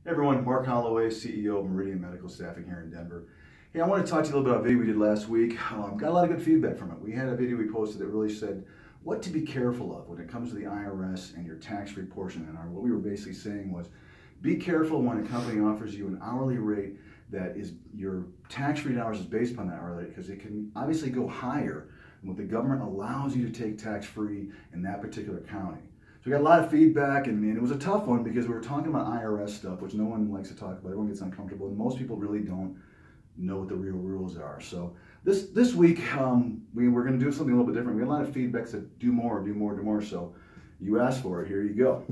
Hey everyone, Mark Holloway, CEO of Meridian Medical Staffing here in Denver. Hey, I want to talk to you a little bit about a video we did last week. Got a lot of good feedback from it. We had a video we posted that really said what to be careful of when it comes to the IRS and your tax-free portion. And what we were basically saying was, be careful when a company offers you an hourly rate that is your tax-free dollars is based upon that hourly rate, because it can obviously go higher than what the government allows you to take tax-free in that particular county. So we got a lot of feedback, and it was a tough one because we were talking about IRS stuff, which no one likes to talk about. Everyone gets uncomfortable, and most people really don't know what the real rules are. So this week, we're going to do something a little bit different. We had a lot of feedback that do more. So you asked for it. Here you go.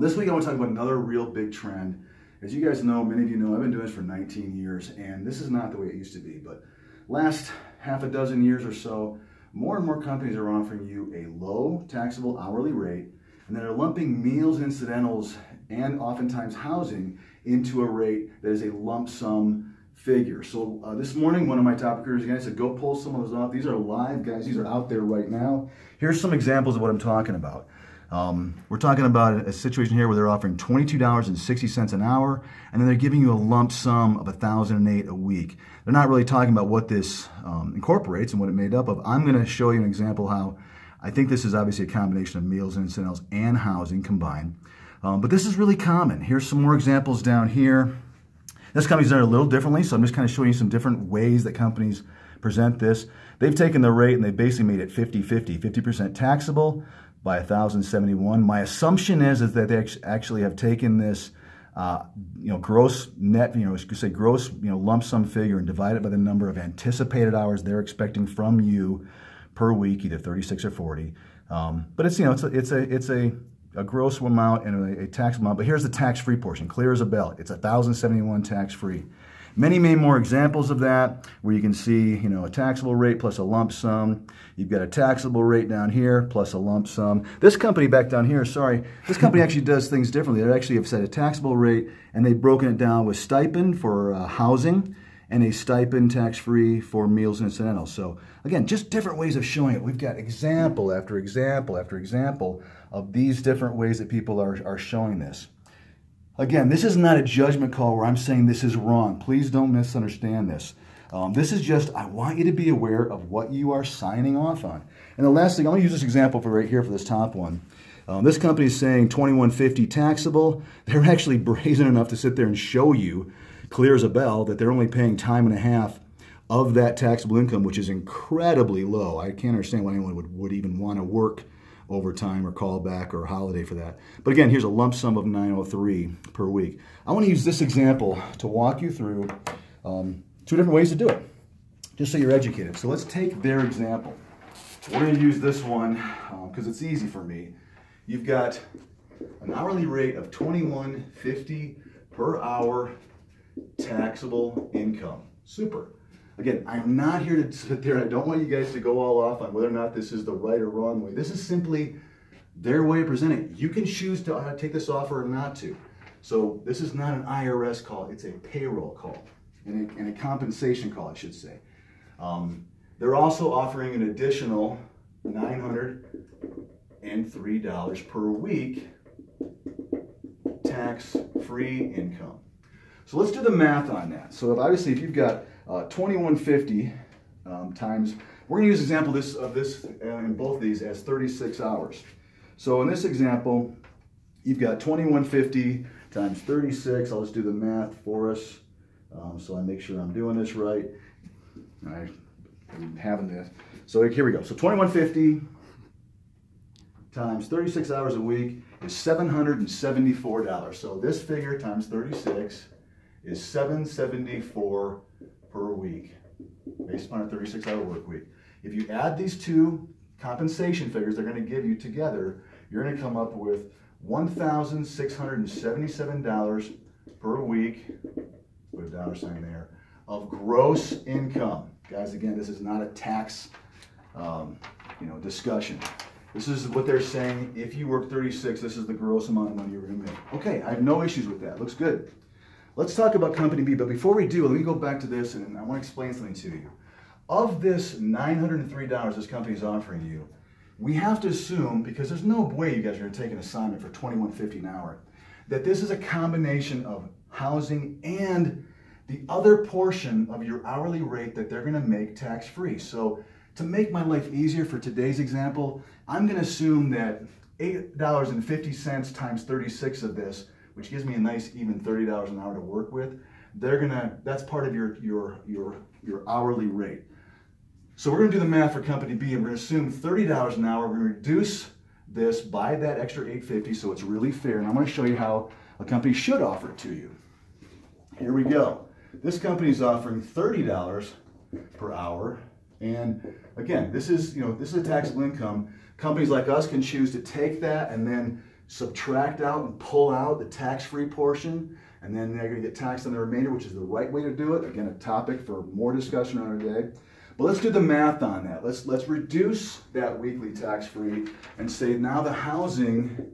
This week I want to talk about another real big trend. As you guys know, many of you know, I've been doing this for 19 years, and this is not the way it used to be. But last half a dozen years or so, more and more companies are offering you a low taxable hourly rate, and then they're lumping meals, incidentals, and oftentimes housing into a rate that is a lump sum figure. So this morning, one of my top recruiters again said, go pull some of those off. These are live, guys. These are out there right now. Here's some examples of what I'm talking about. We're talking about a situation here where they're offering $22.60 an hour, and then they're giving you a lump sum of $1,008 a week. They're not really talking about what this incorporates and what it made up of. I'm going to show you an example how I think this is obviously a combination of meals and incidentals and housing combined. But this is really common. Here's some more examples down here. This company's done it a little differently, so I'm just kind of showing you some different ways that companies present this. They've taken the rate and they basically made it 50-50, 50% taxable by $1,071. My assumption is that they actually have taken this gross net, gross lump sum figure and divide it by the number of anticipated hours they're expecting from you per week, either 36 or 40. But it's a gross amount and a taxable amount. But here's the tax-free portion, clear as a bell. It's $1,071 tax-free. Many more examples of that, where you can see, a taxable rate plus a lump sum. You've got a taxable rate down here plus a lump sum. This company back down here, this company actually does things differently. They actually have set a taxable rate, and they've broken it down with stipend for housing and a stipend tax-free for meals and incidentals. So again, just different ways of showing it. We've got example after example after example of these different ways that people are showing this. Again, this is not a judgment call where I'm saying this is wrong. Please don't misunderstand this. This is just, I want you to be aware of what you are signing off on. And the last thing, I'm going to use this example right here for this top one. This company is saying $21.50 taxable. They're actually brazen enough to sit there and show you, clear as a bell, that they're only paying time and a half of that taxable income, which is incredibly low. I can't understand why anyone would even want to work overtime or call back or holiday for that. But again, here's a lump sum of $903 per week. I want to use this example to walk you through two different ways to do it, just so you're educated. So let's take their example. We're going to use this one because it's easy for me. You've got an hourly rate of $21.50 per hour taxable income. Super. Again, I'm not here to sit there. I don't want you guys to go all off on whether or not this is the right or wrong way. This is simply their way of presenting it. You can choose to take this offer or not to. So this is not an IRS call. It's a payroll call and a compensation call, I should say. They're also offering an additional $903 per week tax-free income. So let's do the math on that. So if you've got $21.50 times, we're going to use an example of this in both of these as 36 hours. So in this example, you've got $21.50 times 36. I'll just do the math for us so I make sure I'm doing this right. I'm having this. So here we go. So $21.50 times 36 hours a week is $774. So this figure times 36 is $774 per week, based upon a 36-hour work week. If you add these two compensation figures they're going to give you together, you're going to come up with $1,677 per week, put a dollar sign there, of gross income. Guys, again, this is not a tax discussion. This is what they're saying. If you work 36, this is the gross amount of money you're going to make. Okay, I have no issues with that. Looks good. Let's talk about Company B, but before we do, let me go back to this and I want to explain something to you. Of this $903 this company is offering you, we have to assume, because there's no way you guys are going to take an assignment for $21.50 an hour, that this is a combination of housing and the other portion of your hourly rate that they're going to make tax-free. So to make my life easier for today's example, I'm going to assume that $8.50 times 36 of this, which gives me a nice even $30 an hour to work with, that's part of your hourly rate. So we're going to do the math for company B, and we're going to assume $30 an hour. We're going to reduce this by that extra $8.50 so it's really fair, and I'm going to show you how a company should offer it to you. Here we go. This company is offering $30 per hour, and again, this is a taxable income. Companies like us can choose to take that and then subtract out and pull out the tax-free portion, and then they're going to get taxed on the remainder, which is the right way to do it. Again, a topic for more discussion on our day. But let's do the math on that. Let's reduce that weekly tax-free and say now the housing,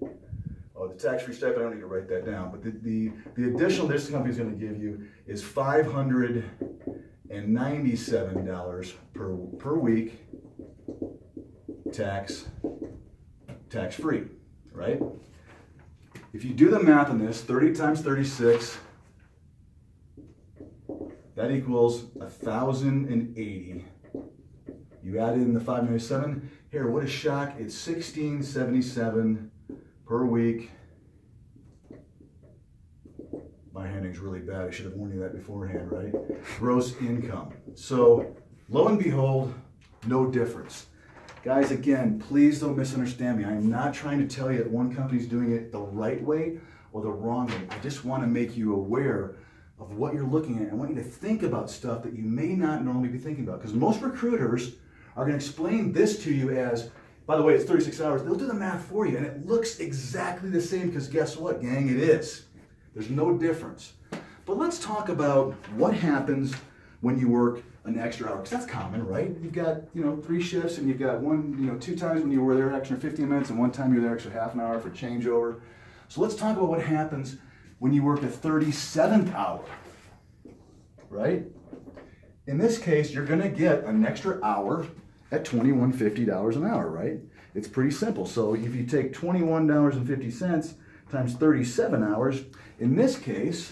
the tax-free stipend, I don't need to write that down, but the additional this company is going to give you is $597 per week tax-free, right? If you do the math on this, 30 times 36, that equals 1,080. You add in the 597. Here, what a shock! It's $1,677 per week. My handwriting's really bad. I should have warned you that beforehand, right? Gross income. So, lo and behold, no difference. Guys, again, please don't misunderstand me. I am not trying to tell you that one company's doing it the right way or the wrong way. I just want to make you aware of what you're looking at. I want you to think about stuff that you may not normally be thinking about. Because most recruiters are going to explain this to you as, by the way, it's 36 hours. They'll do the math for you, and it looks exactly the same, because guess what, gang? It is. There's no difference. But let's talk about what happens when you work an extra hour, because that's common, right? You've got, 3 shifts, and you've got 2 times when you were there an extra 15 minutes, and 1 time you're there extra half an hour for changeover. So let's talk about what happens when you work a 37th hour, right? In this case, you're going to get an extra hour at $21.50 an hour, right? It's pretty simple. So if you take $21.50 times 37 hours, in this case,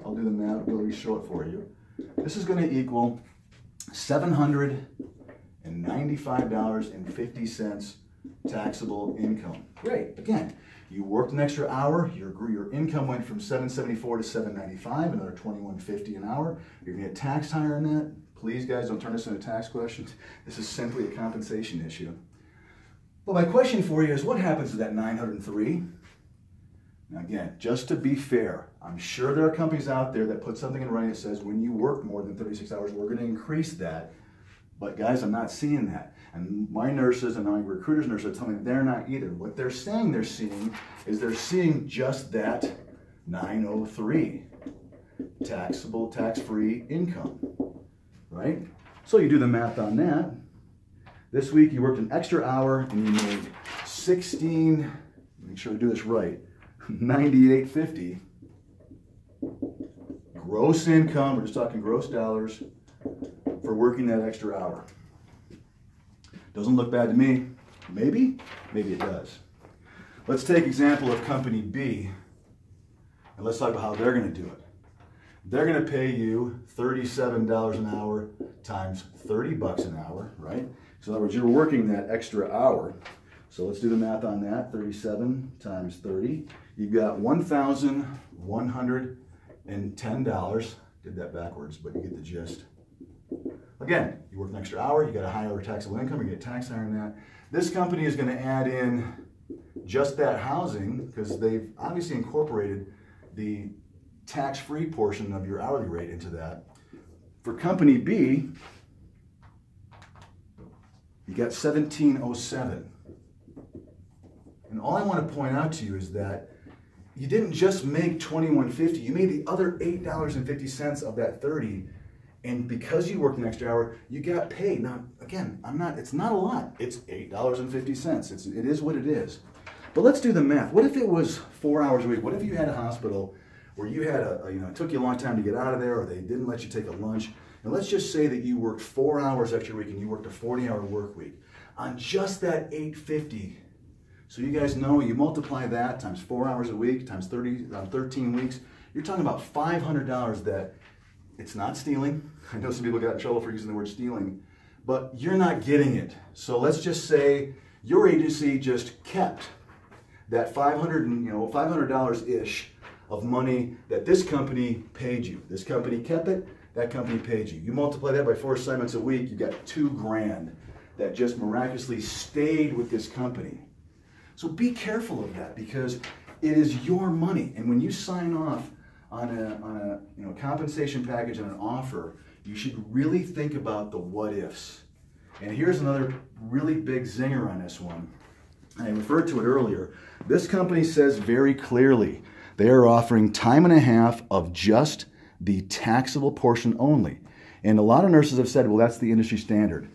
I'll do the math, I'll show it for you. This is going to equal $795.50 taxable income. Great. Again, you worked an extra hour, your income went from $774 to $795, another $21.50 an hour. You're going to get taxed higher than that. Please, guys, don't turn this into tax questions. This is simply a compensation issue. Well, my question for you is, what happens to that $903? Now, again, just to be fair, I'm sure there are companies out there that put something in writing that says when you work more than 36 hours, we're going to increase that. But guys, I'm not seeing that. And my nurses and my recruiters' nurses are telling me they're not either. What they're saying they're seeing is they're seeing just that 903 taxable, tax-free income, right? So you do the math on that. This week you worked an extra hour and you made make sure I do this right, $98.50 gross income. We're just talking gross dollars for working that extra hour. Doesn't look bad to me. Maybe it does. Let's take example of company B, and let's talk about how they're going to do it. They're going to pay you $37 an hour times 30 bucks an hour, right? So in other words, you're working that extra hour. So let's do the math on that. 37 times 30. You've got $1,110. Did that backwards, but you get the gist. Again, you work an extra hour, you got a higher taxable income, you get taxed higher than that. This company is going to add in just that housing because they've obviously incorporated the tax-free portion of your hourly rate into that. For company B, you got $1,707. And all I want to point out to you is that you didn't just make $21.50, you made the other $8.50 of that 30, and because you worked an extra hour, you got paid. Now, again, it's not a lot. It's $8.50. It is what it is. But let's do the math. What if it was 4 hours a week? What if you had a hospital where you had it took you a long time to get out of there, or they didn't let you take a lunch? And let's just say that you worked 4 hours extra week and you worked a 40-hour work week. On just that $8.50, So you guys know, you multiply that times 4 hours a week, times 13 weeks, you're talking about $500 that it's not stealing. I know some people got in trouble for using the word stealing, but you're not getting it. So let's just say your agency just kept that $500-ish of money that this company paid you. This company kept it, that company paid you. You multiply that by 4 assignments a week, you got $2 grand that just miraculously stayed with this company. So be careful of that, because it is your money. And when you sign off on a compensation package and an offer, you should really think about the what ifs. And here's another really big zinger on this one. I referred to it earlier. This company says very clearly they are offering time and a half of just the taxable portion only. And a lot of nurses have said, well, that's the industry standard.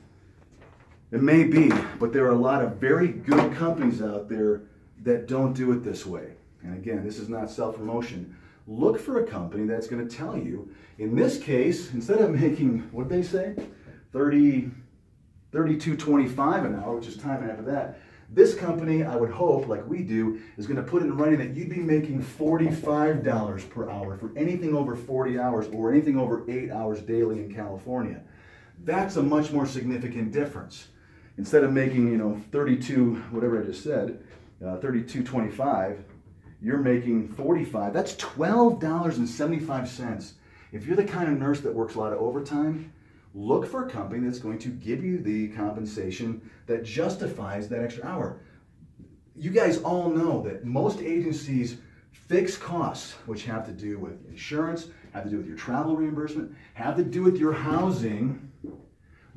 It may be, but there are a lot of very good companies out there that don't do it this way. And again, this is not self-promotion. Look for a company that's going to tell you, in this case, instead of making, what did they say, $32.25 an hour, which is time and a half of that, this company, I would hope, like we do, is going to put in writing that you'd be making $45 per hour for anything over 40 hours or anything over 8 hours daily in California. That's a much more significant difference. Instead of making, 32, whatever I just said, 32.25, you're making 45. That's $12.75. If you're the kind of nurse that works a lot of overtime, look for a company that's going to give you the compensation that justifies that extra hour. You guys all know that most agencies fix costs, which have to do with insurance, have to do with your travel reimbursement, have to do with your housing,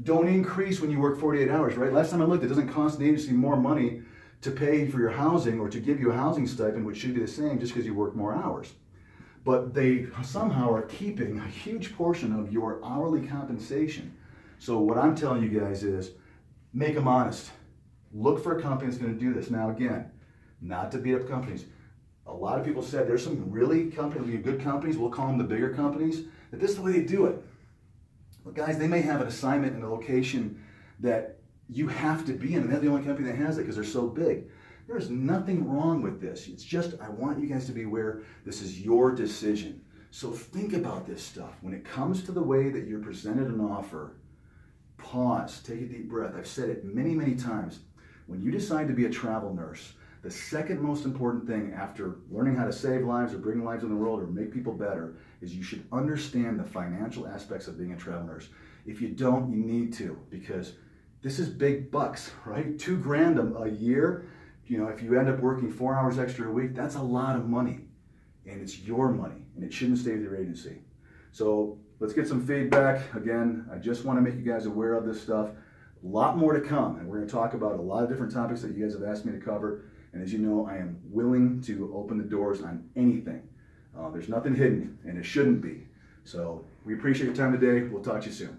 don't increase when you work 48 hours, right? Last time I looked, it doesn't cost the agency more money to pay for your housing or to give you a housing stipend, which should be the same just because you work more hours. But they somehow are keeping a huge portion of your hourly compensation. So what I'm telling you guys is, make them honest. Look for a company that's going to do this. Now again, not to beat up companies. A lot of people said there's some really good companies, we'll call them the bigger companies, that this is the way they do it. But guys, they may have an assignment in a location that you have to be in, and they're the only company that has it because they're so big. There's nothing wrong with this. It's just, I want you guys to be aware this is your decision. So think about this stuff. When it comes to the way that you're presented an offer, pause, take a deep breath. I've said it many, many times. When you decide to be a travel nurse, the second most important thing after learning how to save lives or bring lives in the world or make people better is you should understand the financial aspects of being a travel nurse. If you don't, you need to, because this is big bucks, right? $2 grand a year. If you end up working 4 hours extra a week, that's a lot of money, and it's your money, and it shouldn't stay with your agency. So let's get some feedback. Again, I just want to make you guys aware of this stuff. A lot more to come, and we're going to talk about a lot of different topics that you guys have asked me to cover. And as you know, I am willing to open the doors on anything. There's nothing hidden, and it shouldn't be. So we appreciate your time today. We'll talk to you soon.